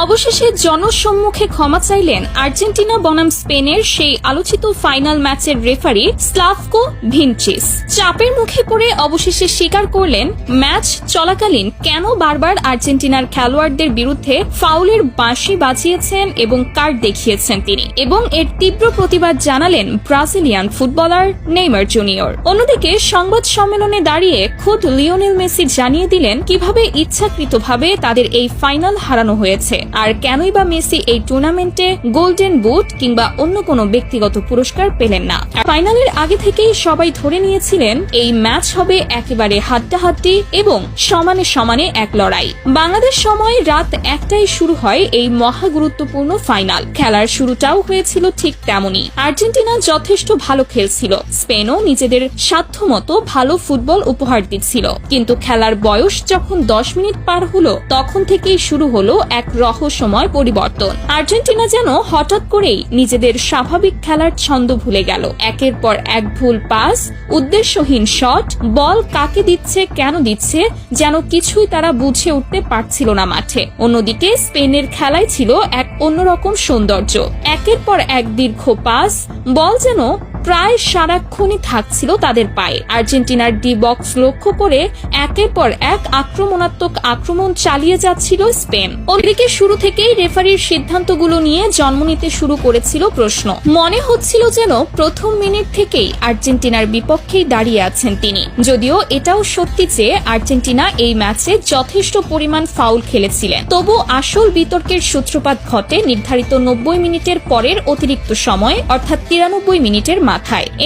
অবশেষে জনসম্মুখে ক্ষমা চাইলেন আর্জেন্টিনা বনাম স্পেনের সেই আলোচিত ফাইনাল ম্যাচের রেফারি স্লাভকো ভিনচিচ। চাপের মুখে পড়ে অবশেষে স্বীকার করলেন ম্যাচ চলাকালীন কেন বারবার আর্জেন্টিনার খেলোয়াড়দের বিরুদ্ধে ফাউলের বাঁশি বাজিয়েছেন এবং কার্ড দেখিয়েছেন তিনি, এবং এর তীব্র প্রতিবাদ জানালেন ব্রাজিলিয়ান ফুটবলার নেইমার জুনিয়র। অন্যদিকে সংবাদ সম্মেলনে দাঁড়িয়ে খোদ লিওনেল মেসি জানিয়ে দিলেন কিভাবে ইচ্ছাকৃতভাবে তাদের এই ফাইনাল হারানো হয়েছে, আর কেনই বা মেসি এই টুর্নামেন্টে গোল্ডেন বুট কিংবা অন্য কোনো ব্যক্তিগত পুরস্কার পেলেন না। ফাইনালের আগে থেকেই সবাই ধরে নিয়েছিলেন এই ম্যাচ হবে একেবারে হাড্ডাহাড্ডি এবং সমানে সমানে এক লড়াই। বাংলাদেশ সময় রাত 1টায় শুরু হয় এই মহা গুরুত্বপূর্ণ ফাইনাল। খেলার শুরুটাও হয়েছিল ঠিক তেমনই। আর্জেন্টিনা যথেষ্ট ভালো খেলছিল, স্পেনও নিজেদের সাধ্যমতো ভালো ফুটবল উপহার দিচ্ছিল, কিন্তু খেলার বয়স যখন 10 মিনিট পার হলো তখন থেকেই শুরু হলো এক রহস্যময় পরিবর্তন। আর্জেন্টিনা যেন হঠাৎ করেই নিজেদের স্বাভাবিক খেলার ছন্দ ভুলে গেল। একের পর এক ভুল পাস, উদ্দেশ্যহীন শট, বল কাকে দিচ্ছে কেন দিচ্ছে যেন কিছুই তারা বুঝে উঠতে পারছিল না মাঠে। অন্যদিকে স্পেনের খেলায় ছিল এক অন্যরকম সৌন্দর্য। একের পর এক দীর্ঘ পাস, বল যেন প্রায় সারাক্ষণই থাকছিল তাদের পায়ে। আর্জেন্টিনার ডি বক্স লক্ষ্য করে একের পর এক আক্রমণাত্মক আক্রমণ চালিয়ে যাচ্ছিল স্পেন। ওদিকে শুরু থেকেই রেফারির সিদ্ধান্তগুলো নিয়ে জন্ম নিতে শুরু করেছিল প্রশ্ন। মনে হচ্ছিল যেন প্রথম মিনিট থেকেই আর্জেন্টিনার বিপক্ষেই দাঁড়িয়ে আছেন তিনি। যদিও এটাও সত্যি যে আর্জেন্টিনা এই ম্যাচে যথেষ্ট পরিমাণ ফাউল খেলেছিলেন, তবু আসল বিতর্কের সূত্রপাত ঘটে নির্ধারিত 90 মিনিটের পরের অতিরিক্ত সময়, অর্থাৎ 93 মিনিটের মাথায়।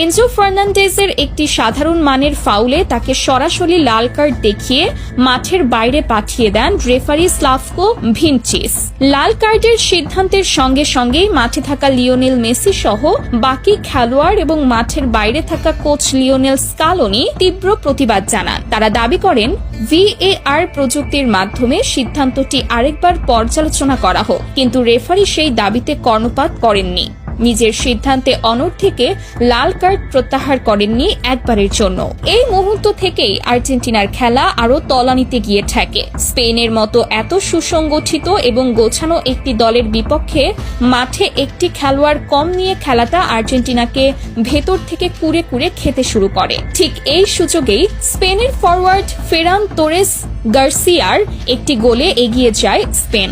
এনজো ফার্নান্ডেজের একটি সাধারণ মানের ফাউলে তাকে সরাসরি লাল কার্ড দেখিয়ে মাঠের বাইরে পাঠিয়ে দেন রেফারি স্লাভকো ভিনচিচ। লাল কার্ডের সিদ্ধান্তের সঙ্গে সঙ্গেই মাঠে থাকা লিওনেল মেসি সহ বাকি খেলোয়াড় এবং মাঠের বাইরে থাকা কোচ লিওনেল স্কালোনি তীব্র প্রতিবাদ জানান। তারা দাবি করেন VAR প্রযুক্তির মাধ্যমে সিদ্ধান্তটি আরেকবার পর্যালোচনা করা হোক, কিন্তু রেফারি সেই দাবিতে কর্ণপাত করেননি। নিজের সিদ্ধান্তে অনড় থেকে লাল কার্ড প্রত্যাহার করেননি একবারের জন্য। এই মুহূর্ত থেকেই আর্জেন্টিনার খেলা আরো তলানিতে গিয়ে ঠেকে। স্পেনের মতো এত সুসংগঠিত এবং গোছানো একটি দলের বিপক্ষে মাঠে একটি খেলোয়াড় কম নিয়ে খেলাটা আর্জেন্টিনাকে ভেতর থেকে কুড়ে কুড়ে খেতে শুরু করে। ঠিক এই সুযোগেই স্পেনের ফরওয়ার্ড ফেরান তোরেস গার্সিয়ার একটি গোলে এগিয়ে যায় স্পেন।